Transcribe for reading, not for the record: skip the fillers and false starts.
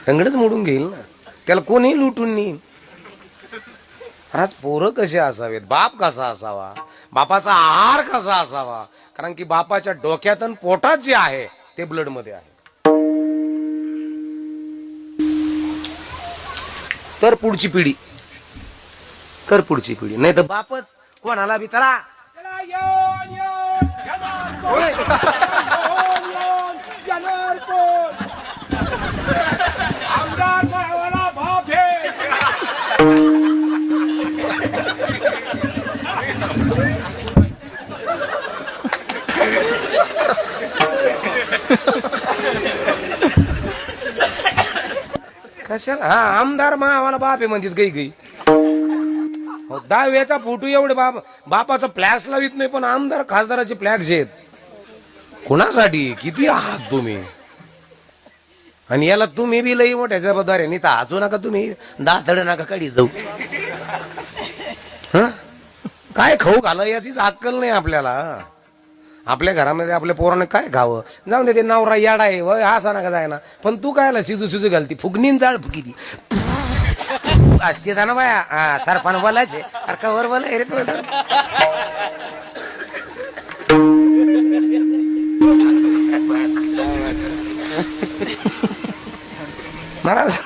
रंगडच मोडून घेईल ना, त्याला कोणी लुटून नेईल. आज पोरं कसे असावेत, बाप कसा असावा, बापाचा आहार कसा असावा, कारण की बापाच्या डोक्यात आणि पोटात जे आहे ते ब्लड मध्ये आहे. तर पुढची पिढी नाही तर बापच कोणाला बी चला कशाला. हा आमदार मावाला बाप आहे म्हणतात गई गई. 10व्याचा फोटो एवढे बापाचा फ्लॅक्स लावित नाही, पण आमदार खासदाराचे फ्लॅक्स आहेत. कुणासाठी किती आहात तुम्ही. आणि याला तुम्ही बी लई मोठ्या जबाबदार आहे. नाही तर हाचू नका तुम्ही, दातड नका काढी जाऊ. काय खाऊ घाला याचीच अक्कल नाही आपल्याला. आपल्या घरामध्ये आपल्या पोराने काय खावं, जाऊन दे ते नवरा याडा आहे वय असा नका जाय ना, पण तू कायला शिजू घालती, फुगनीन जाळ फुकी ती ना बाया. हा तरफान बोलायचे अरे कवर बोलाय रे तू. महाराज